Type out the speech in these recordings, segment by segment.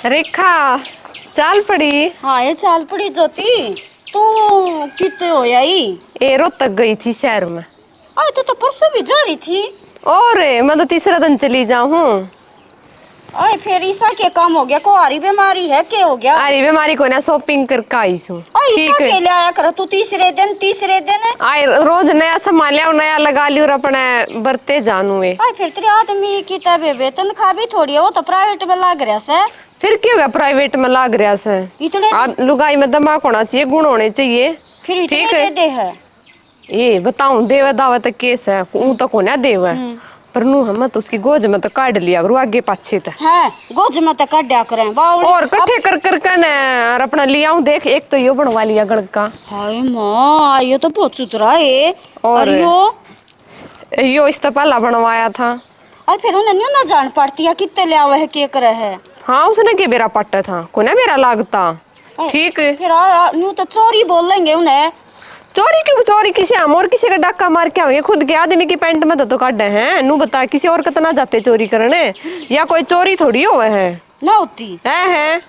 रेखा चाल पड़ी। हाँ ये चाल पड़ी ज्योति। तू कितने हो आई? ए रोहतक गई थी शहर में। अरे तो परसों भी जा रही थी। और मैं तो तीसरा दिन चली जाऊँ। अरे फिर ईसा के काम हो गया? कुआरी बीमारी है क्या हो गया? अरे बीमारी को ना शॉपिंग करके आई हूँ। अरे ईसा ठीक है। के ले आया कर तू तीसरे दिन। आई रोज नया सामान लिया नया लगा लियो और अपने बरते जानू है। अरे फिर तेरे आदमी की तबे वेतन खा भी थोड़ी है, वो तो प्राइवेट में लाग रहा से। फिर क्यों होगा प्राइवेट में लाग रहा से? इतने लुगाई में दिमाग होना चाहिए, गुण होने चाहिए। फिर इतने ठीक है। दे है। ये बताऊं देवा दावा तक केस है ऊ तो को ना देवा पर नू हम तो उसकी गोज में तो काट लिया करो आगे पाछे तक है गोज में तो काटा करें बावली और कट्ठे कर न और अपना लिया हूं। देख एक तो यो बनवा लिया गड़का। हाय माँ ये तो बहुत सुथरा है। और यो इस तो पहला बनवाया था। अरे फिर उन्हें न्यू ना जान पड़ती है कितने ले आवे है के करे है। हाँ उसने के बेरा पट्टा था को ना मेरा लागता। ठीक है फिर न्यू तो चोरी बोल लेंगे उन्हें। चोरी किसी हम और किसी का डाका मार के आएंगे खुद के आदमी की पैंट में तो काटे हैं नू बता किसी और कितना जाते चोरी करने या कोई चोरी थोड़ी हुआ है ना होती है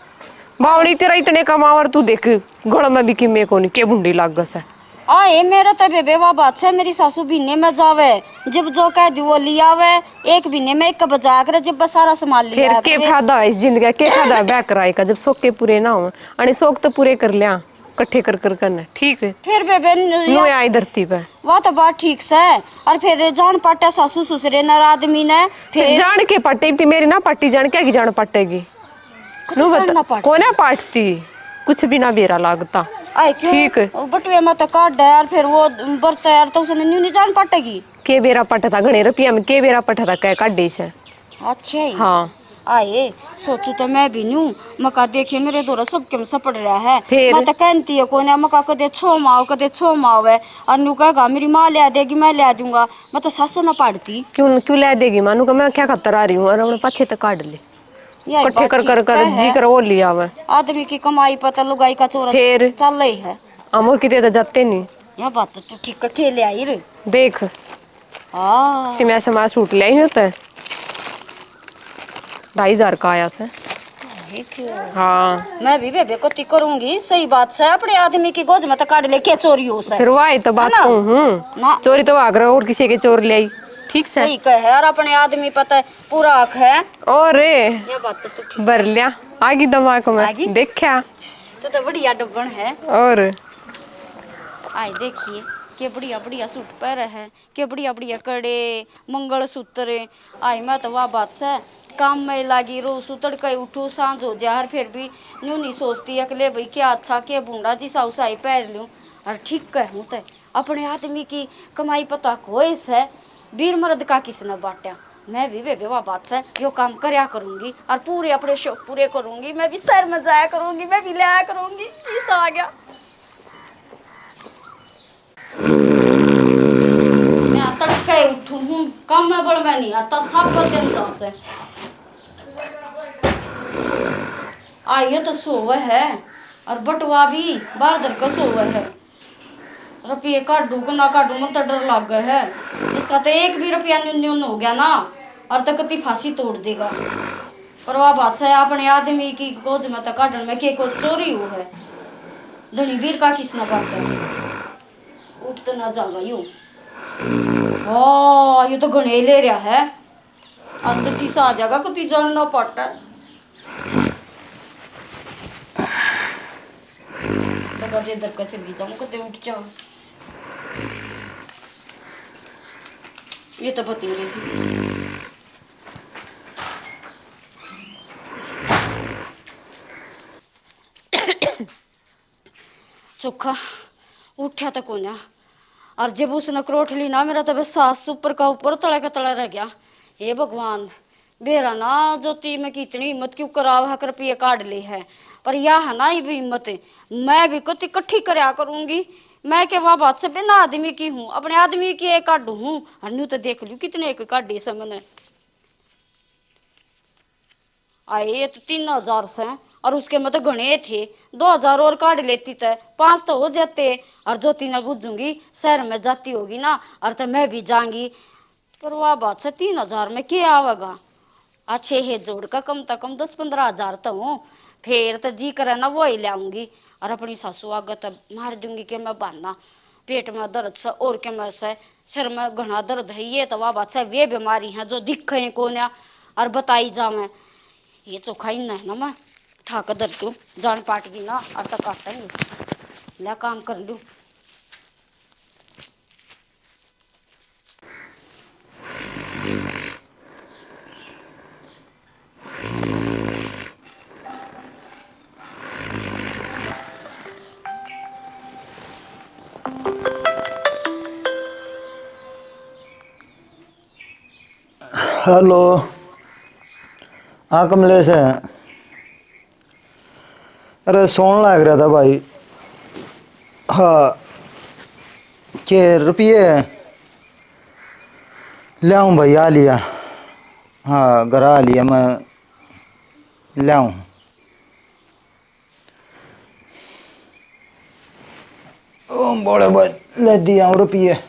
बावड़ी तेरा इतने कमावर तू देख गड़ में भी किमे को नहीं के बुंडी लाग गस है। आए मेरा तो बेवा बात है। मेरी सासू बीने में जावे जब जो कह दी वो लिया आवे एक बीने में एक बजा कर जब सारा सामान लिया। फिर के फायदा है इस जिंदगी के फायदा ब्याह कराए का जब शौक के पूरे ना हो अने शौक तो पूरे कर लिया इकट्ठे कर करने। ठीक है फिर बेबे नो आई धरती पे वह तो बात ठीक से। और फिर जान पाटा सासू ससुरे नर आदमी ने फिर जान के पट्टी मेरी ना पट्टी जान के जान पटेगी नु बता को ना पाटती कुछ भी ना बेरा लागता। आए क्यों ठीक है बटुए में तो काट यार फिर वो बरता यार तो उसने न्यू नहीं जान पाटेगी के बेरा पटा था घणे रुपया में के बेरा पटा था कह काटे से। अच्छा ही हाँ आए सोचू तो मैं भी न्यू मका देखिए मेरे दौरा सबके में सपड़ रहा है। फिर मैं तो कहती है कोई मका कदे छो माव है और न्यू कहेगा मेरी माँ ले देगी मैं ले दूंगा। मैं तो सस ना पड़ती क्यों क्यों ले देगी मानू का मैं क्या खतर आ रही हूँ और अपने पीछे तक काट ले इकट्ठे कर जी कर वो लिया मैं आदमी की कमाई पता लुगाई का चोरा फिर चल रही है। अमोर की तो जाते नहीं यह बात तो तू ठीक कट्ठे ले आई रे देख सिमा समा सूट ले आई होता है 2,500 का आया से। हाँ मैं भी बेबे को ती करूंगी सही बात से अपने आदमी की गोज में तो काट ले के चोरी हो से। फिर वही तो बात हूँ चोरी तो आगर और किसी के चोर ले आई ठीक से सही कहे और अपने आदमी पता पूरा आँख है। और ये बात तो ठीक बर लिया आगी दिमाग में देखा तो बढ़िया डब्बन है। और आए देखिए के बढ़िया बढ़िया सूट पहरे है के बढ़िया बढ़िया कड़े मंगल सूत्र। आई मैं तो वह बात से काम में लगी रो सुतड़ के उठू सांझ हो जाए फिर भी न्यू नहीं सोचती अकेले भाई क्या अच्छा क्या बूढ़ा जी साउ साई पहन लूँ और ठीक कहूँ तो अपने आदमी की कमाई पता कोई से वीर मर्द का किसने बांटा। मैं भी बेबे वह बात से यो काम करया करूंगी और पूरे अपने शौक पूरे करूंगी। मैं भी शहर में जाया करूंगी मैं भी लाया करूंगी किस आ गया मैं तड़के उठू हूँ काम में बड़ में नहीं आता सब दिन जा से आइए तो सोवे है और बटुआ भी बार दर का सोवे है। रुपये काटू को ना काटू मत डर लग गए है इसका तो एक भी रुपया न्यून हो गया ना और तो कति फांसी तोड़ देगा। पर वह बात है अपने आदमी की गोज में तो काटन में के को चोरी हो है धनी वीर का किसना बांटा उठ तो ना जागा यू हाँ ये तो घने ले रहा है आज तो तीस आ जाएगा कुछ जानना पड़ता है। तो इधर का चली जाऊँ कते उठ जाओ ये तो पति चोखा उठा तो कोना और जब उसने क्रोट ली ना मेरा तो बस सास ऊपर का ऊपर तले का तला रह गया। हे भगवान बेरा ना ज्योति में की इतनी हिम्मत क्यों कराव है रुपये काट ली है पर यह है ना ये भी हिम्मत मैं भी कुछ इकट्ठी करया करूंगी। मैं के वह बात से बिना आदमी की हूँ अपने आदमी की एक काटू हूँ और न्यू तो देख लू कितने एक काटी से मैंने आए ये तो 3,000 से और उसके में तो घने थे 2,000 और काट लेती तो 5 तो हो जाते और ज्योति ना बुझूंगी शहर में जाती होगी ना और तो मैं भी जाऊंगी पर वह बात से 3,000 में क्या आवेगा अच्छे है जोड़ का कम से कम 10-15 हजार तो हो। फिर तो जी करे ना वो ही लाऊंगी। और अपनी सासू आगे तो मार दूंगी कि मैं बहाना पेट में दर्द से और के मैं से सिर में घना दर्द है ये तो वह बात से वे बीमारी है जो दिखे कौन है और बताई जा मैं ये चोखा ही है ना मैं ठाक दर तू जान पाट गई ना और तो काटेंगे ला काम कर लूँ। हेलो। हाँ कमलेश है। अरे सोन लग रहा था भाई। हाँ के रुपये लाऊं भाई आ लिया। हाँ घर आ लिया मैं लाऊं। ओ बड़े भाई ले दिया रुपये।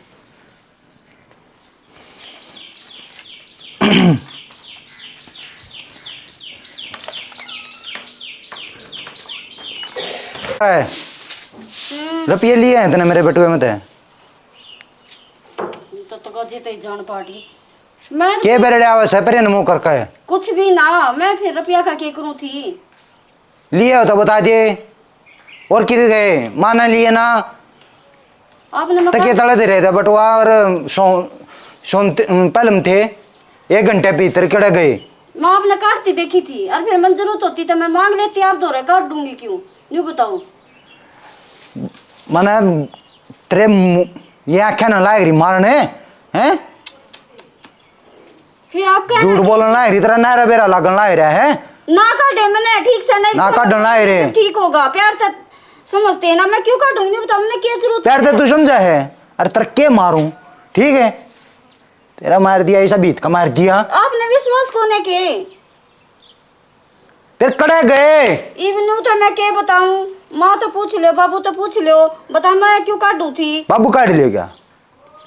रुपये लिए हैं इतने मेरे बटुए में थे। तो गजे ते जान पाटी मैं के बेरड़े आवे सपरे मुंह करके है कुछ भी ना मैं फिर रुपया का के करूँ थी। लिए हो तो बता दिए और किधर गए माना लिए ना आपने तकिए तले दे रहे थे बटुआ और पलम थे 1 घंटे भीतर कड़े गए। मैं आपने काटती देखी थी और फिर मन जरूरत होती तो मैं मांग लेती आप दो काट दूंगी क्यों न्यू बताओ। मने तेरे ये आख्या ना लायक रही मारने हैं फिर आप क्या झूठ बोलने लायक रही तेरा नारा बेरा लागन लायक रहा है ना काटे मैंने ठीक से नहीं ना काटन लायक रे ठीक होगा प्यार तो समझते हैं ना मैं क्यों काटूंगी नहीं बताओ मैंने क्या जरूरत प्यार तो तू समझा है अरे तेरे के मारूं ठीक है तेरा मार दिया ऐसा बीत का मार दिया आपने विश्वास कोने के तेरे कड़े गए इवनू तो मैं क्या बताऊं माँ तो पूछ लो बाबू तो पूछ लो बता मैं क्यों काटू थी बाबू काट लेगा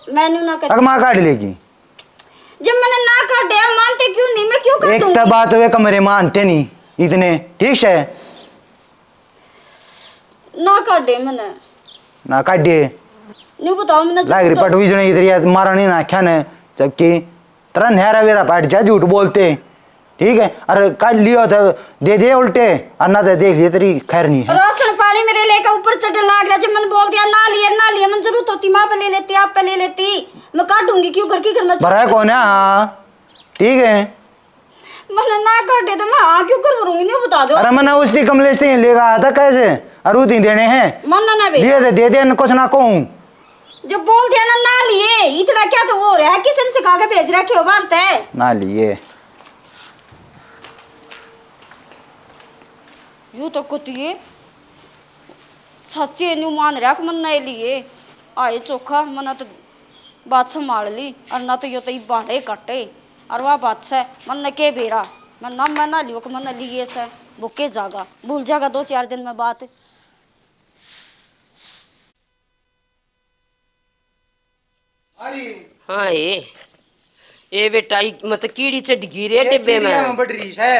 मैंने ना कर माँ काट लेगी जब मैंने ना काटे आप मानते क्यों नहीं मैं क्यों एक काटूंगी तो बात हुए कमरे मानते नहीं इतने ठीक है ना काटे मैंने ना काट दिए नहीं बताओ मैंने लाग रिपट हुई जने इधर मारा नहीं ना क्या ने जबकि तेरा नहरा वेरा पाट जा झूठ बोलते ठीक है अरे काट लियो तो दे दे उल्टे और ना तो देख लिए तेरी खैर नहीं है राशन पानी मेरे लेकर ऊपर चढ़ने लग गया जब मैंने बोल दिया ना लिया मन जरूरत होती माँ पे ले लेती आप पे ले लेती मैं काटूंगी क्यों करके घर में भरा कौन है हाँ ठीक है मैंने ना काटे तो मैं हाँ क्यों करवाऊंगी नहीं बता दो अरे मैंने उसकी कमलेश से लेगा आया था कैसे अरूती देने हैं मानना ना लिए दे दे कुछ ना कहूँ जब बोल दिया ना लिए इतना क्या तो वो हो रहा है किसी ने सिखा के भेज रखे हो बात है ना लिए यूं तो कुतिए सच्चे न्यू मान रहा मन नहीं लिए आए चोखा मना तो बात संभाल ली और ना तो यो तो बाढ़े काटे और वह बात से मन ने के बेरा मैं ना लियो मन ने लिए से बुके जागा भूल जाएगा 2-4 दिन में बात। हाँ ये बेटा मतलब कीड़ी चढ़ गई रे डिब्बे में बढ़ रही है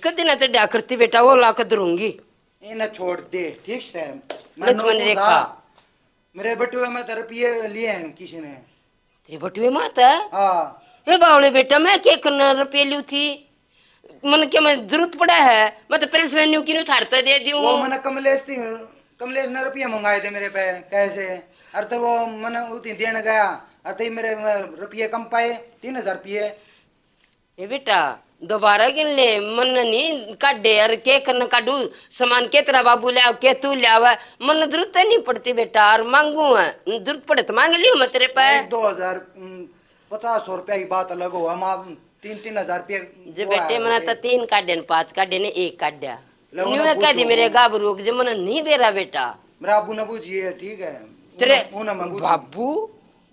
कदे ना चढ़ा करती बेटा वो ला कर दूंगी इन्हें छोड़ दे ठीक है लक्ष्मण रेखा मेरे बटुए में रुपये लिए हैं किसी ने तेरे बटुए माता हाँ हे बावले बेटा मैं क्या करना रुपये लियो थी मन क्या मैं जरूरत पड़ा है मैं तो पहले से क्यों थारता दे दूं वो मैंने कमलेश ने रुपये मंगाए थे मेरे पे कैसे अरे तो वो मैंने उतनी देने गया अरे तो मेरे रुपये कम पाए 3000 रुपये ये बेटा दोबारा गिन ले मन नहीं काटे अरे क्या करना काटू सामान के तेरा बाबू ले के तू ले आवा मन जरूरत नहीं पड़ती बेटा और मांगू है जरूरत पड़े तो मांग लियो मैं तेरे पे 2050 रुपया की बात अलग हो हम आप 3-3000 रुपये जो बेटे मना तो 3 काटे 5 काटे ने 1 काटा न्यू मैं कह दी मेरे गाबरू के मन नहीं बेरा बेटा मेरा अबू नबू जी है ठीक है तेरे बाबू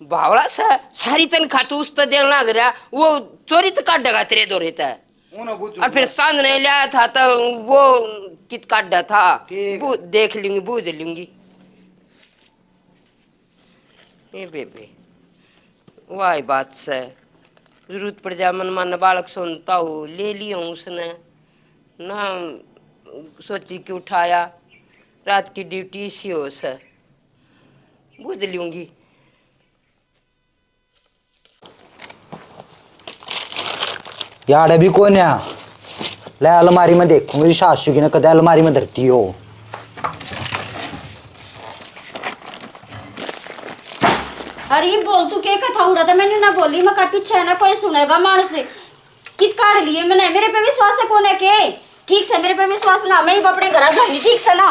बावड़ा सा सारी तनख्वाह तू उस तो देने लग रहा वो चोरी तो काट देगा तेरे दो रहता है और फिर सांद नहीं लाया था तो वो कित काटा था देख लूंगी बूझ लूंगी ये बेबे वाह बात से जरूरत पड़ जाए मन मान बालक सुनता हो ले लियो उसने ना सोची कि उठाया रात की ड्यूटी सी हो सर बुझ लूंगी। यार अभी कौन है ले अलमारी में देखूंगी सासू की ना कदे अलमारी में धरती हो। अरे बोल तू क्या कथा उड़ा था मैंने ना बोली मैं का पीछे है ना कोई सुनेगा मानस से कित काट लिए मैंने मेरे पे विश्वास है कोने के ठीक से मेरे पे विश्वास ना मैं ही अपने घर जाऊंगी ठीक से ना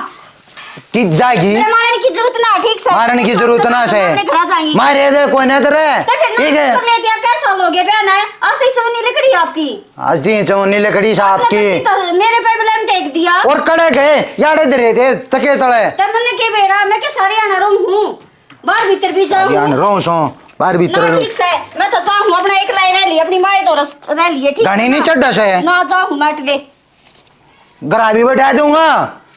कि जाएगी मारने की जरूरत ना ठीक से मारने की जरूरत ना से अपने घर जाऊंगी मारे दे कोई नहीं तेरे ठीक है कर ले दिया कैसा लोगे बहन है ऐसी चवनी लकड़ी आपकी आज दी चवनी लकड़ी साहब की मेरे पे ब्लेम टेक दिया और कड़े गए यार इधर थे तके तले तब मैंने के बेरा मैं के सारे आना रूम हूं बाहर भीतर भी जाऊं यान रो सो बाहर भीतर ना ठीक से मैं तो जाऊं अपना एक लाई रह ली अपनी माए तो रह लिए ठीक गाड़ी नहीं चढ़ा से ना जाऊं मैं अटले घर भी बैठा दूंगा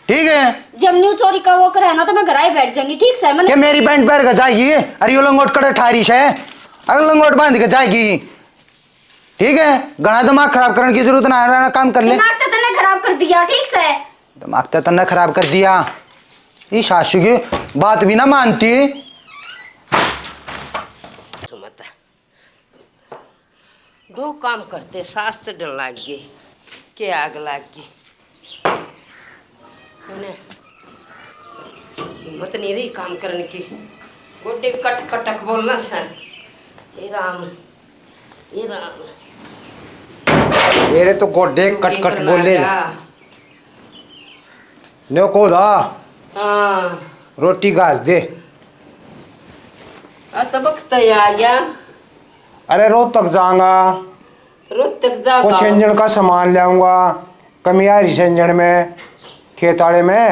ठीक है जब न्यू चोरी का वो करे ना तो मैं घर ही बैठ जाऊंगी ठीक से मैंने क्या मेरी पैंट पैर का जाएगी अरे ये लंगोट कड़े ठारी से अगर लंगोट बांध के जाएगी ठीक है घना दिमाग खराब करने की जरूरत ना काम कर ले दिमाग तो तने खराब कर दिया ठीक से दिमाग तो तन्ने खराब कर दिया ये सासू की बात भी ना मानती सुमता दो काम करते सास से डर लाग गई के आग लाग गई हिम्मत नहीं रही काम करने की गोटे कट कटक बोलना सर ये राम मेरे तो गोडे कट कट बोले नो को दा हाँ रोटी गाल दे तबक आ गया अरे रोज तक जाऊंगा रोज तक जा कुछ इंजन का सामान ले आऊंगा कमी आ रही है इंजन में खेताड़े में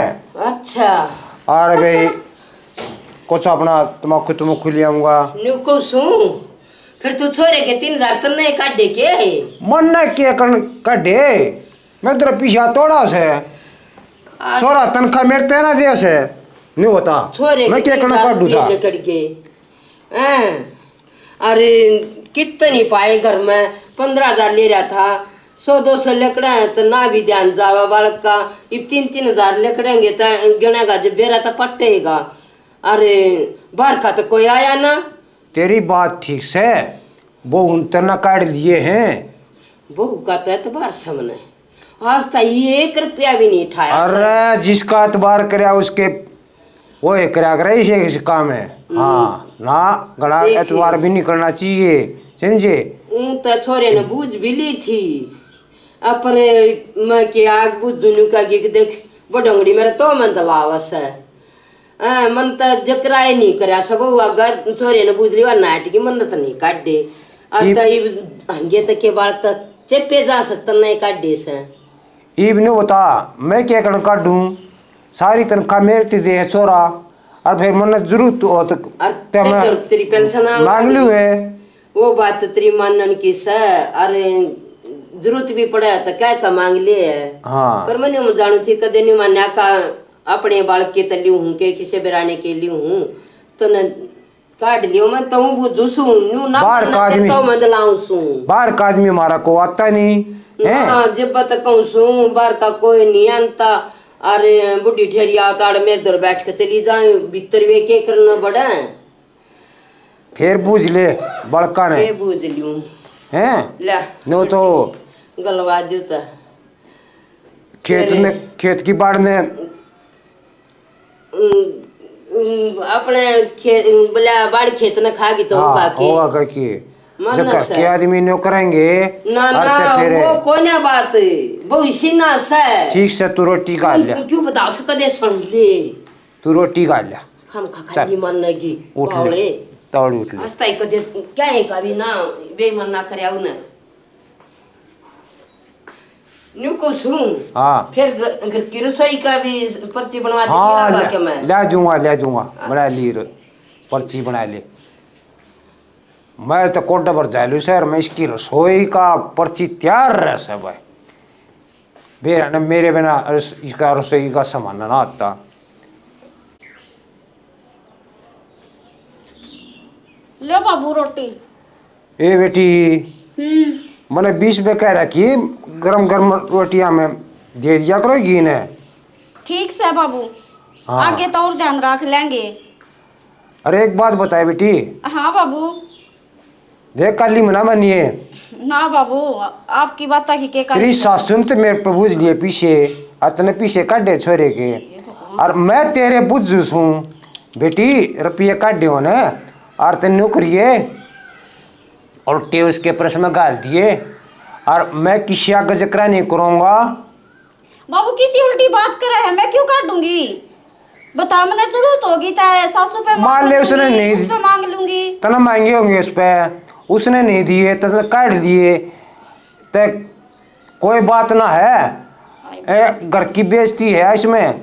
अच्छा और भाई कुछ अपना तम्बाकू ले आऊंगा न्यू को सू फिर तू छोरे के 3000 तो नहीं काटे के मन न के कटे मैं तेरा पीछा तोड़ा से सोरा तनखा मेरे तेना दिया से नहीं होता छोरे मैं क्या करना काटू था लेकर के हैं अरे कितनी पाए घर में 15,000 ले रहा था 100-200 लकड़ा है तो ना भी ध्यान जावा बालक का ये 3-3 लकड़ेंगे तो गिनेगा जब बेरा तो पटेगा अरे बाहर का तो कोई आया ना तेरी बात ठीक से वो उन तना काट लिए हैं बहू का तो एतबार सामने आज तक 1 रुपया भी नहीं उठाया अरे जिसका एतबार करे उसके वो एकरा करे इसे काम है हाँ ना गड़ा एतबार भी नहीं करना चाहिए समझे तो छोरे ने बूझ भी ली थी अपने मैं के आग बुझ जुनू का गिग देख बडंगड़ी मेरा तो मन दलावस है मन तो जकराए नहीं करया सब अगर छोरे ने बुझ लिया नाट की मन तो नहीं काट दे अब तो हंगे तक के बाल तो चेपे जा सकता नहीं काट दे से इब नहीं बता मैं क्या करना काटूं सारी तनख्वाह मेरे दे है छोरा और फिर मन जरूरत हो तो तेरी पेंशन मांग लू है वो बात तो तेरी मानन की से अरे जरूरत भी पड़े तो क्या का मांग ले है हाँ पर मैंने जानू थी कदे नहीं मान्या का अपने बालक के तली हूँ के किसे बेराने के लिए हूँ तो न काट लियो मैं तो वो जुसू न्यू ना बाहर का आदमी तो मैं दलाऊं सू बाहर का आदमी हमारा को आता नहीं है हाँ जब बत कहूँ सू बाहर का कोई नहीं आता अरे बुढ़ी ठहरी आवताड़ मेरे दर बैठ के चली जाए भीतर वे के करना बड़ा फिर बूझ ले बड़का ने बूझ लियूं हैं ले नो तो गलवा जूता खेत की बाढ़ ने अपने खेत बोला बाड़ खेत न खागी तो बाकी होगा करके मन से के आदमी नो करेंगे ना ना वो कौन है बात वो इसी ना से ठीक से तू रोटी खा ले क्यों बता सकते सुन ले तू रोटी खा ले हम खाली मन लगी उठ ले तौड़ी उठ ले हस्ता ही कदे क्या है कभी ना बेमन ना करे ना न्यू को सुन हाँ फिर घर की रसोई का भी पर्ची बनवा हाँ देती मैं ले दूंगा बना ली पर्ची बना ले मैं तो कोटा पर जालू सर मैं इसकी रसोई का पर्ची तैयार रह सब भाई बेरा मेरे बिना इसका रसोई का सामान ना आता ले बाबू रोटी ए बेटी मैंने 20 रुपये कह रखी, गरम गरम रोटियां में दे दिया करो घी ने। ठीक से बाबू, हाँ। आगे तो और ध्यान रख लेंगे। अरे एक बात बताए बेटी, हाँ बाबू। देख काली मना मनिए, ना बाबू, आपकी बात की के तेरी सासुन तो मेरे पे बुझ लिए पीछे, अतने पीछे काटे छोरे के, और मैं तेरे बुझूस हूँ बेटी। रुपये काटे हो ना, और तेन करिए उल्टे उसके प्रश्न में गाल दिए, और मैं किसी आगे जिक्र नहीं करूँगा। बाबू किसी उल्टी बात करे है, मैं क्यों काटूंगी? बता, मैंने जरूरत होगी तो सासू पे मान ले उसने लूंगी, नहीं, उस पे मांग लूंगी। तना महंगे होंगे उस पर, उसने नहीं दिए तो काट दिए, तो कोई बात ना है, घर की बेइज्जती है इसमें।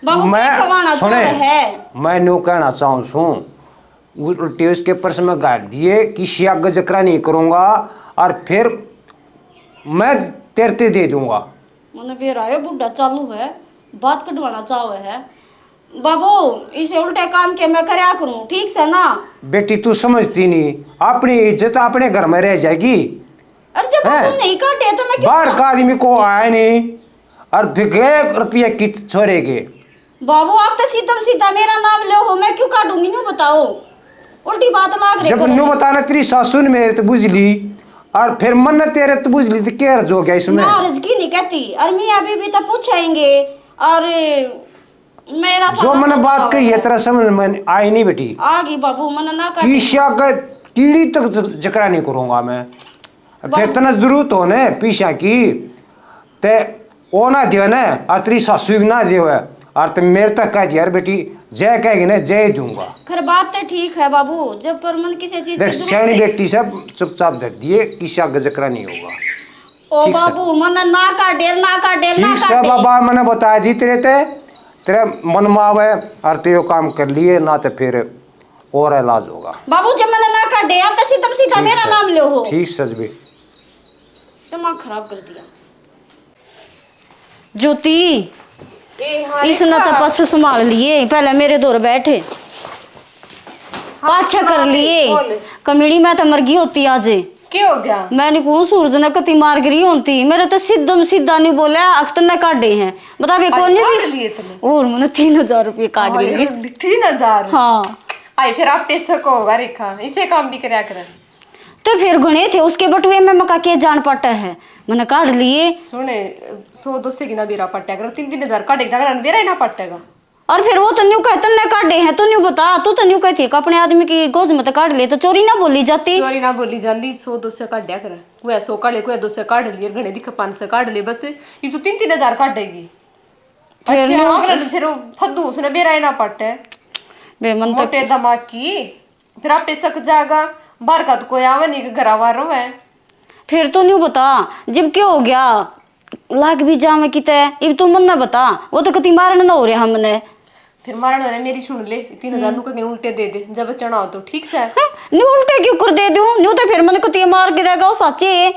बाबू क्या कमाना सुने, चाह है? मैं न्यू कहना चाहूँ उल्टे उसके पर्स में गाड़ दिए, किसी आगे जिक्र नहीं करूँगा, और फिर मैं तेरते दे दूंगा। मैंने फिर आयो बुढ़ा चालू है, बात कटवाना चाहे है। बाबू इसे उल्टे काम के मैं करया करूं, ठीक से ना? बेटी तू समझती नहीं, अपनी इज्जत अपने घर में रह जाएगी। अरे जब हैं? तुम नहीं काटे तो मैं क्यों? बाहर का आदमी को आए नहीं, और भिगे रुपये की छोरे के। बाबू आप तो सीधा मेरा नाम ले हो, मैं क्यों काटूंगी? न्यू बताओ, उल्टी बात लाग रही जब करो। न्यू बताना तेरी सासू ने मेरे तो बुझ ली, और फिर मन ने तेरे तो बुझ ली, तो क्या अर्ज हो गया इसमें? ना अर्ज की नहीं कहती, और मियाँ बीबी तो पूछेंगे, और मेरा जो मैंने बात कही है तेरा समझ में आई नहीं बेटी? आ गई बाबू, मैंने ना काटी। पीछा का कीड़ी तक जिक्र नहीं करूंगा मैं। फिर तना जरूरत हो ने पीछा की, ते ओ ना दियो ने, और तेरी सासू भी ना दियो है, और ते मेरे तक कह दिया बेटी, जय कहेगी ना जय दूंगा। खैर बात तो ठीक है बाबू, जब पर मन किसी चीज की जरूरत श्याणी है। बेटी सब चुपचाप धर दिए, किसी आगे जिक्र नहीं होगा। ओ ठीक से। बाबू मैंने ना काटे, ना काटे, ना ठीक से काटे। बाबा, मैंने बता दी तेरे मन में आवे, और ते काम कर लिए ना, तो फिर और इलाज होगा। बाबू जब मैंने ना काटे, आप तो सीधा ठीक मेरा है। नाम ले हो। ठीक सजबी। दिमाग खराब कर दिया। ज्योति इसने तो पाछे संभाल लिए, पहले मेरे दौर बैठे, पाछे कर लिए। कमीड़ी मैं तो मर गई होती आज। क्या हो गया? मैंने कहूँ सूरज ने कति मार गिरी होती, मेरे तो सीधा नहीं बोला, अख्तर ने काटे हैं। बता बे कौन काट लिए तुमने? और मैंने 3000 रुपये काट लिए। 3000? हाँ आई फिर आप पैसे को होगा रेखा, इसे काम भी कराया कर। तो फिर गणे थे उसके बटुए में मका के जान पटा है, मैंने काट लिए। सुने 100-200 की ना बेरा पट्टेगा, 3-3 हजार काटेगा, बेरा ही ना पट्टेगा। और फिर वो तो न्यू कहते ने काटे हैं, तू न्यू बता, तू तो न्यू कहती है कि अपने आदमी की गोज में तो काट ले, तो चोरी ना बोली जाती। चोरी ना बोली जाती, 100-200 काट दिया कर। कोई 100 काट ले, कोई 200 काट लिए, घने दिख 500 काट ले, बस ये तो 3-3 हजार काटेगी। फिर अच्छा अगले फिर फद्दू उसने बेरा ही ना पट्टे, बेमन तक मोटे दिमाग की। फिर आप पे सक जाएगा, बाहर का तो कोई आवा नहीं, घर आवारो है। फिर तो न्यू बता, जब क्या हो गया लाग भी जावे किते, अब तू मन ना बता, वो तो कति मारन ना हो रहा हमने। फिर मारने ने मेरी सुन ले, 3000 नु कहीं उल्टे दे दे जब चढ़ा हो तो ठीक से। न्यू उल्टे क्यों कर दे दूं? न्यू तो फिर मन कति मार गिरेगा, वो सच्चे है।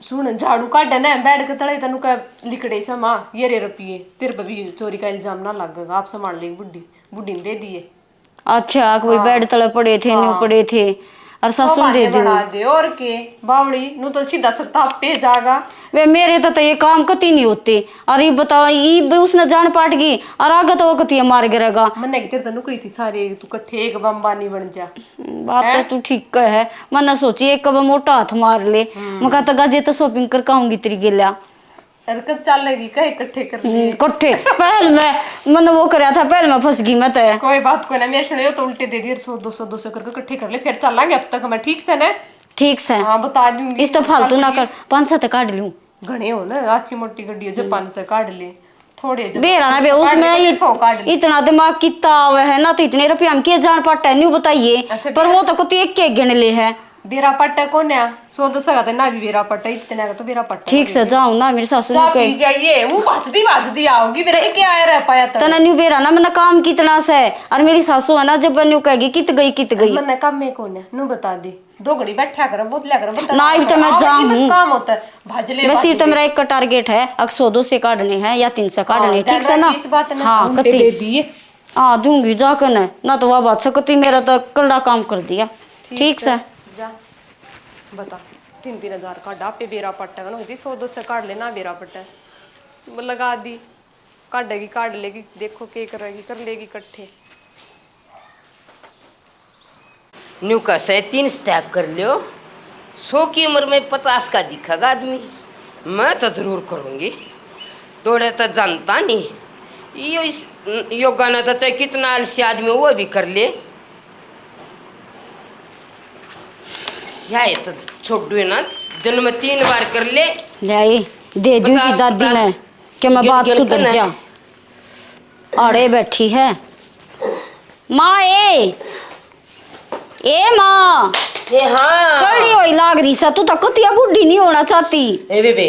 सुन झाड़ू काटे ना, बैठ के तड़े तनु का लिकड़े समा ये रे रुपये, तेरे पे भी चोरी का इल्जाम ना लगेगा। आप संभाल ले, बुड्ढी ने दे दिए। अच्छा कोई बेड तले पड़े थे, न्यू पड़े थे, और सासू दे दी। बना दे और के बावड़ी नु तो सीधा सकता पे जागा। वे मेरे तो ये काम कति नहीं होते, और ये बताओ ये उसने जान पाट गई, और आगे तो वो कति मार गिरेगा। मैंने कहते तनु कही थी सारे तू कट्ठे एक बम्बानी बन जा। बात तो तू ठीक है, मैंने सोची एक कब मोटा हाथ मार ले, मैं कहता गाजे तो शॉपिंग कर आऊंगी तेरी गिला। अरे कब चलेगी कहे इकट्ठे कर लिए। कट्ठे पहल में मैंने वो कराया था, पहल में फंस गई मैं तो। कोई बात कोई ना, मेरे सुने तो उल्टे दे दिए, 100-200 करके इकट्ठे कर ले, फिर चलेंगे अब तक मैं, ठीक से ना? ठीक से। हाँ बता दूंगी। इस तो फालतू ना कर, 500 काट लूं। घने हो ना, अच्छी मोटी गड्डी हो, जब 500 काट ले, थोड़े जब बेरा ना बे, 100 काट ले, उसमें फिर 100 काट ले। इतना दिमाग कितना आवे है ना, तो इतने रुपये हम के जान पाता है, न्यू बताइए। अच्छा, पर वो तो कुछ एक गिन ले है। बेरा पट्टा कौन है? 100-200 का तो ना भी बेरा पट्टा, इतने का तो बेरा पट्टा। ठीक से जाऊं ना, मेरी सासू चाह ने पी जाइए, वो भाजदी आओगी, मेरा एक आया रह पाया था। तना न्यू बेरा ना मैंने काम कितना से, और मेरी सासू है ना जब न्यू कहेगी कित गई। मैंने काम में कौन है नु बता दे, 2 घड़ी बैठा कर बोतला कर बता ना तो मैं जाऊं, काम होता है भाजले। बस ये तो मेरा एक का टारगेट है, 100-200 से काटने हैं या 300 काटने हैं, ठीक से ना? इस बात ने हाँ दे कति दिए। हाँ दूंगी जाकर ना तो वह बात सकती, मेरा तो कड़ा काम कर दिया। ठीक से जा। बता 3-3 हजार काटा पे बेरा पट्टा ना होती 100-200 काट लेना बेरा पट्टा वो लगा दी काटेगी काट लेगी देखो क्या करेगी कर लेगी इकट्ठे। न्यू का से 3 स्टैक कर लियो 100 की उम्र में 50 का दिखेगा आदमी। मैं तो जरूर करूँगी थोड़े तो जानता नहीं यो गाना तो चाहे कितना आलसी आदमी वो भी कर ले। या ये तो छोड़ ना दिन में 3 बार कर ले दे दी की दादी ने कि मैं बात सुधर जा। अरे बैठी है माँ ए माँ हाँ कड़ी होई लाग रही सा तू तो कतिया बुढ़ी नहीं होना चाहती। ए बेबे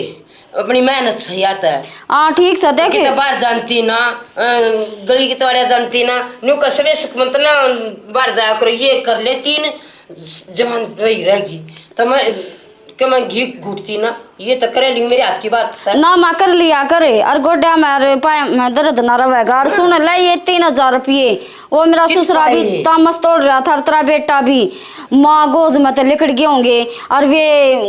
अपनी मेहनत सही आता है। हाँ ठीक सा देखे तो बाहर जानती ना गली की तवाड़िया जानती ना न्यू कसबे सुखमंत ना बाहर जाया करो ये कर ले 3 जवान रही रहेगी तो मैं घी घूटती ना ये तो करे लियो मेरे हाथ की बात है ना मैं कर लिया करे और गोड्या में पाए में दर्द ना रहेगा। और सुन ले ये 3000 रुपये वो मेरा ससुरा भी तामस तोड़ रहा था तेरा बेटा भी माँ गोद में तो लिखड़ गए होंगे और वे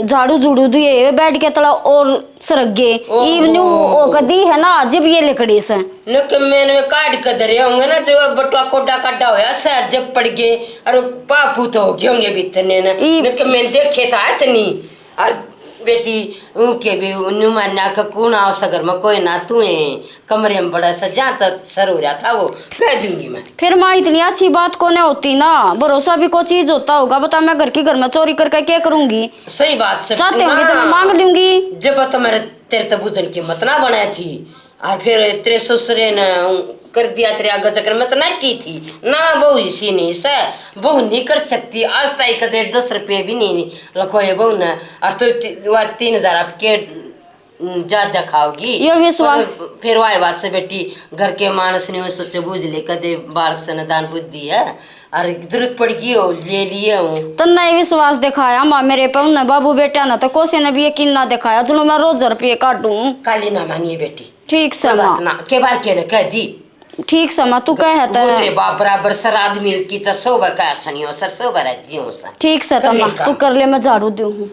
झाड़ू झूड़ू दिए बैठ के तला और सरक गए इवन्यू ओ कदी है ना जब ये लिखड़ी से न कि मैंने काट कर दरे होंगे ना जो बटुआ कोटा काटा होया सर जब पड़ गए और पापू तो हो गए होंगे बितने न कि मैंने देखे था इतनी और बेटी उनके भी न्यू मान्या का कौन आओ सगर में कोई ना तू कमरे में बड़ा सा जहाँ तक सर हो रहा था वो कह दूंगी मैं। फिर माँ इतनी अच्छी बात को नहीं होती ना भरोसा भी कोई चीज होता होगा बता मैं घर की घर में चोरी करके क्या करूंगी। सही बात से चाहते होंगे तो मैं मांग लूंगी जब तो मेरे तेरे तबूजन की मत ना बनाई थी और फिर तेरे ससुरे ने कर दिया तेरे आगे चक्कर में तो नटी थी ना बहू इसी नहीं से बहू नहीं कर सकती आज तक कदे 10 रुपये भी नहीं लखोए बहू ने और तो 3000 आपके ज्यादा खाओगी ये विश्वास फिर वाई बात से बेटी घर के मानस ने सोचे बूझ ले कदे बालक से न दान बुद्धि है और जरूरत पड़ गई हो ले लिए हूँ तो नहीं विश्वास दिखाया माँ मेरे पे उन्हें बाबू बेटा ना तो कोसे ने भी यकीन ना दिखाया चलो मैं रोज रुपये काटूं काली ना मानिए बेटी ठीक से माँ ना के बार के कह दी ठीक समा तू कहता है तेरे बाप बराबर सर आदमी की तो सोबा का सनियो सर सोबा राज्यों सा ठीक से तमा तू कर ले मैं झाड़ू दूं हूँ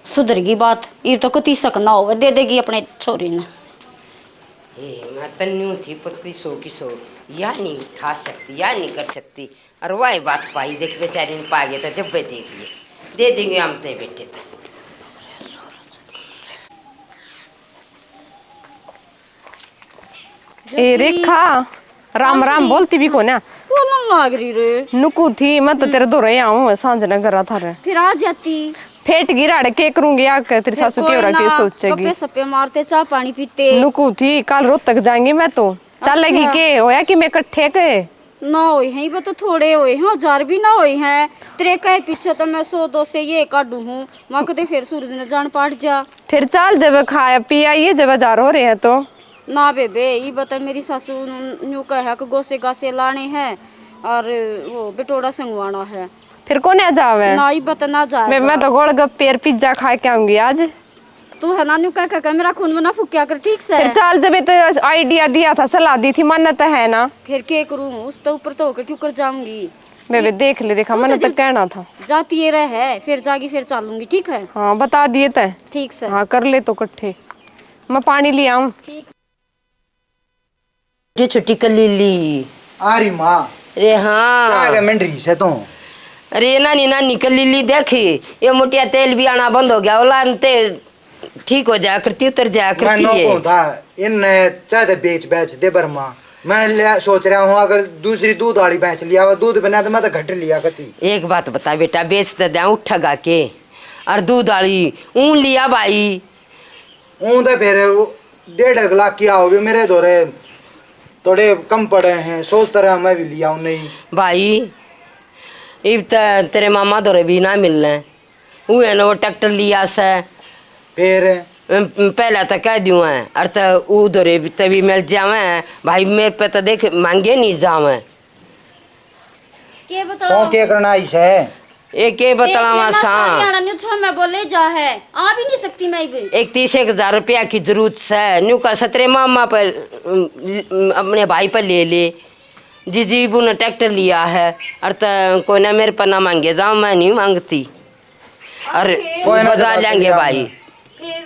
सुधरगी बात ये तो कुछ सकना हो दे देगी अपने छोरी ने। मैं तन्यू थी पत्ती सो की सो या नहीं उठा सकती या नहीं कर सकती और वही बात पाई देख बेचारी ने पा गया था जब वे देख लिए दे देंगे हम ते बेटे था। ए रेखा राम राम बोलती भी को ना बोलने लाग रही रे नुकू थी मैं तो तेरे दो रहे आऊं सांझ न करा था रे फिर आ जाती फेट गिराड़ के करूंगी आके तेरी सासू के और के सोचेगी गप्पे सप्पे मारते चाय पानी पीते नुकू थी कल रोज तक जाएंगी मैं तो चलेगी के होया कि मैं इकट्ठे के ना होई हैं वो तो थोड़े होए हैं 1000 भी ना होई हैं तेरे कहे पीछे तो मैं 100-200 से ये काटू हूँ वहाँ कदे फिर सूरज ने जान पाट जा फिर चल जब खाया पिया ये जब हजार हो रहे हैं तो ना बेबे ये बता मेरी सासू न्यू कहा कि गोसे गासे लाने हैं और वो बिटोड़ा संगवाना है फिर कौन आ जावे ना ये बता ना जा मैं तो गोलगप्पे और पिज्जा खा के आऊंगी आज तू है ना न्यू कह मेरा खून में ना फूकिया कर ठीक से फिर चल जब तो आइडिया दिया था सलाह दी थी मन्नत है ना फिर क्या करूँ उस तो ऊपर तो होकर क्यों कर जाऊंगी बेबे देख ले देखा मैंने तो कहना था जाती ये रहे फिर जागी फिर चलूंगी ठीक है हाँ बता दिए तय ठीक से हाँ कर ले तो इकट्ठे मैं पानी ले आऊं ये छुट्टी कर ली आ रही माँ अरे हाँ क्या मंडरी से तो अरे नानी नानी कर ली देखी ये मोटिया तेल भी आना बंद हो गया ओला ते ठीक हो जाया करती उतर जाया मैं करती नौको है था इन चाहे बेच दे पर माँ मैं सोच रहा हूँ अगर दूसरी दूध वाली भैंस लिया हुआ दूध बना तो मैं तो घट लिया करती। एक बात बता बेटा बेच तो दे उठगा के और दूध वाली ऊन लिया भाई ऊन तो फिर 1.5 लाख की आओगे मेरे दौरे थोड़े कम पड़े हैं सोचता रहा मैं भी लिया हूँ नहीं भाई इब तो तेरे मामा दौरे भी ना मिलने वो है ना वो ट्रैक्टर लिया से फिर पहला तो कह दूँ है और तो उधर तभी मिल जावे भाई मेरे पे तो देख मांगे नहीं जावे के कौन बताओ क्या करना ऐसा है एक बतावा सा मैं बोले जा है आ भी नहीं सकती मैं भी 31,000 रुपया की जरूरत है न्यू का सतरे मामा पर अपने भाई पर ले ले जीजी बू ने ट्रैक्टर लिया है और तो कोई ना मेरे पर ना मांगे जाओ मैं नहीं मांगती अरे कोई ना बजा दबा के लेंगे ले भाई। आऊंगा। फिर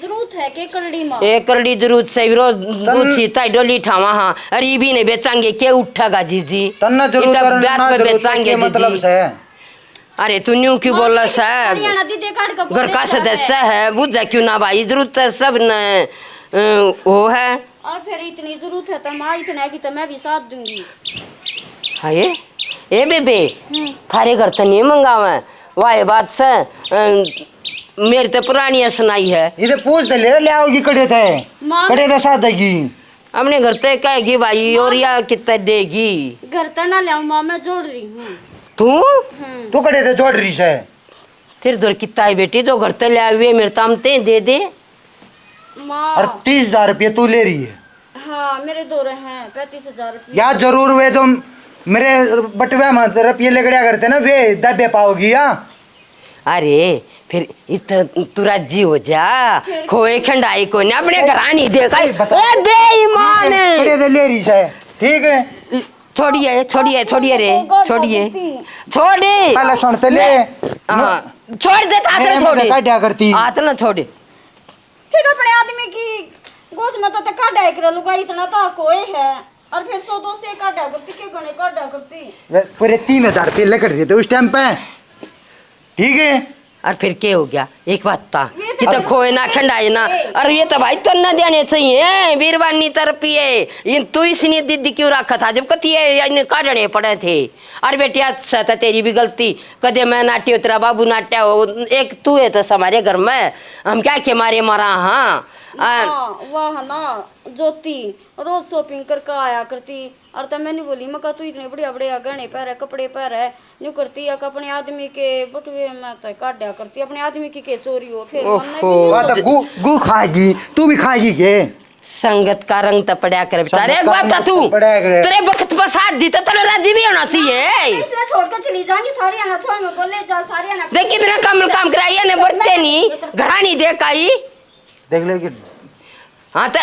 जरूरत है के करड़ी माँ एक करड़ी जरूरत से रोज गुच्छी ताई डोली ठावा हाँ अरे ये भी नहीं बेचांगे के उठेगा जीजी तन्ना जरूर इतना कर ब्याज ना में जरूर बेचांगे के मतलब जीजी। से अरे तू न्यू क्यों बोल रहा हरियाणा है दीदी काट का घर का सदस्य है बुझ जा क्यों ना भाई जरूरत है सब न वो है। और फिर इतनी जरूरत है तो माँ इतना की तो मैं भी साथ दूंगी। हाँ ये बेबे थारे घर तो नहीं मंगावा वाह बात से मेरी तो पुरानी सुनाई है। इधर पूछ दे ले आओगी कड़े थे माँ कड़े तो साथ देगी अपने घर तो कहेगी भाई और या कितना देगी घर तक ना ले माँ मैं जोड़ रही हूँ। तू तू कड़े थे जोड़ रही से तेरे दौर कितना है बेटी जो घर तो ले हुए मेरे तामते दे दे। माँ और 30,000 रुपये तू ले रही है हाँ मेरे दो रहे हैं 35,000 रुपये। या जरूर वे जो मेरे बटवे में रुपये लेगड़िया करते ना वे दबे पाओगी या अरे फिर इतना तू राजी हो जा खोए खंडाई को ना अपने घर नहीं देखा ए बेईमान कड़े थे ले रही से ठीक है छोड़िए छोड़िए छोड़िए रे छोड़िए छोड़े पहले सुनते ले हाँ छोड़ दे हाथ ना छोड़े क्या करती हाथ ना छोड़े। फिर अपने आदमी की गोश में तो काटा कर लूंगा इतना तो कोई है और फिर 100 से काटा करती के गने काटा करती पूरे 3,000 रुपये लेकर दिए थे उस टाइम पे ठीक है और फिर क्या हो गया एक बात था कि तो खोए ना खंडाए ना अरे ये तो भाई तो ना देने चाहिए बीरबानी तरफी है ये तू इसने दीदी क्यों रखा था जब कती है काटने पड़े थे। अरे बेटिया था तेरी भी गलती कदे मैं नाट्य तेरा बाबू नाट्य हो एक तू है तो हमारे घर में हम क्या के मारे मारा हाँ वाह ना ज्योति रोज शॉपिंग करके आया करती और तब मैंने बोली मैं तू इतने बढ़िया बढ़िया गहने पहरे कपड़े पहरे न्यू करती या अपने आदमी के बटुए में तो काटा करती अपने आदमी की के चोरी हो फिर तो गु खाएगी तू भी खाएगी के संगत का रंग तो पड़ा कर बेचारे एक बात था तू तेरे वक्त पर साथ दी तो तेरे राजी भी होना चाहिए छोड़ कर चली जाएंगी सारी आना छोड़ में बोले जा सारी आना देख कितना काम कराइए ने बढ़ते नहीं घरा नहीं देख आई देख ले हाँ तो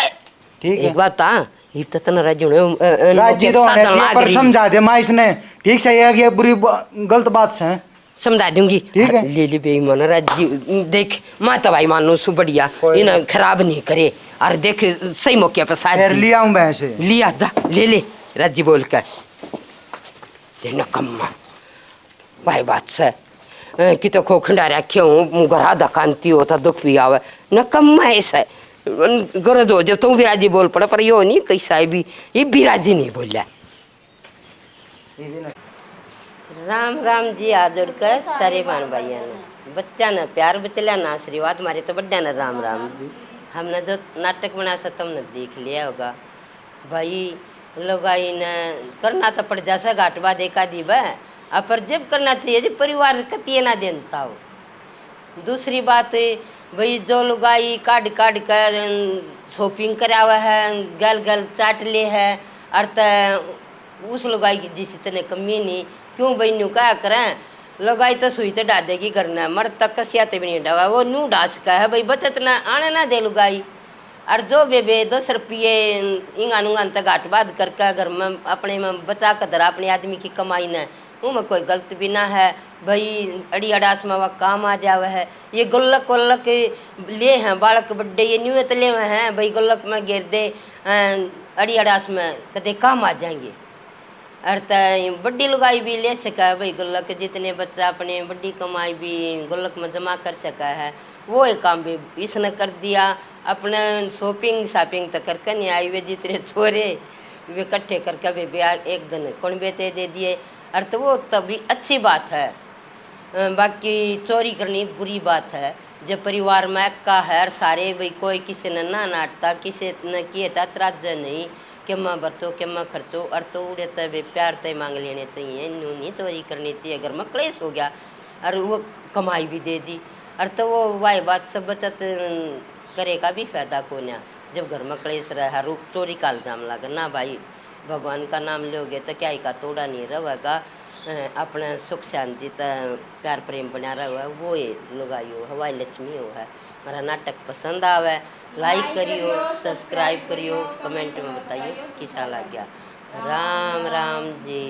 ठीक है एक बात था ये तो तना राजी राजी तो होने चाहिए पर समझा दे माँ इसने ठीक से ये बुरी गलत बात से समझा दूंगी ठीक है ले ली बेईमान राजी देख मैं तो भाई मानो सु बढ़िया इन्हें खराब नहीं करे और देख सही मौके पर साथ लिया हूँ मैं से लिया जा ले राजी बोल कर देना कम्मा भाई बात से कि तो खो खंडा रखे हूँ घरा दकानती होता दुख भी आवे न कम्मा ऐसा गरज हो जब तुम भी राजी बोल पड़ा पर यो नहीं कैसा भी ये भी राजी नहीं बोला। राम राम जी आ जुड़कर सारे बाण भाइया ने बच्चा न प्यार बचला ना आशीर्वाद मारे तो बड्डा न राम राम जी। हमने जो नाटक बना सा तुमने देख लिया होगा भाई लोगाई न करना तो पड़ जासा घाटवा देखा दी अब पर जब करना चाहिए जब परिवार कतिये ना देता हो। दूसरी बात भाई जो लुगाई काट कर शॉपिंग करा हुआ है गल गल चाट ले है और उस लुगाई की जिस इतने कमी नहीं क्यों भाई न्यू क्या करें लुगाई तो सुई तो डा देगी करना मर्द तक कसियाते भी नहीं डागा वो न्यू डास का है भाई बचत ना आने ना दे लुगाई और जो बेबे 10 रुपये इंगा नुंगा तक घाट बात करके घर में अपने में बचा कर धरा अपने आदमी की कमाई न में कोई गलत भी ना है भाई अड़ी अड़ास में वह काम आ जावे है। ये गुल्लक वल्लक ले हैं बालक बड्डे ये न्यू तले हुए हैं भाई गुल्लक में गिर दे अड़ी अड़ास में कदे काम आ जाएंगे और बड्डी लुगाई भी ले सका है भाई गुल्लक जितने बच्चा अपने बड्डी कमाई भी गुल्लक में जमा कर सका है वो एक काम भी इसने कर दिया। अपने शॉपिंग तो करके नहीं आई वे जितने छोरे वे इकट्ठे करके वे एक दिन कौन बेटे दे दिए और तो वो तभी अच्छी बात है। बाकी चोरी करनी बुरी बात है जब परिवार में का है सारे भाई कोई किसी ने ना नाटता किसी ने किए था त्राज नहीं कि मैं बरतो कि मैं खर्चो और तो उड़े तब प्यार तय मांग लेने चाहिए न्यू नहीं चोरी करनी चाहिए। अगर में क्लेश हो गया और वो कमाई भी दे दी और तो वो वाह बात सब बचत करेगा भी फायदा को ना जब घर में क्लेश रहा रुक चोरी का इल्जाम लगा ना भाई भगवान का नाम लोगे तो क्या ही का तोड़ा नहीं रहेगा अपना सुख शांति प्यार प्रेम बना रहा वो ये लुगाई हो हवाई लक्ष्मी हो है। मेरा नाटक पसंद आवे लाइक करियो सब्सक्राइब करियो कमेंट में बताइए कैसा लग गया। राम राम जी।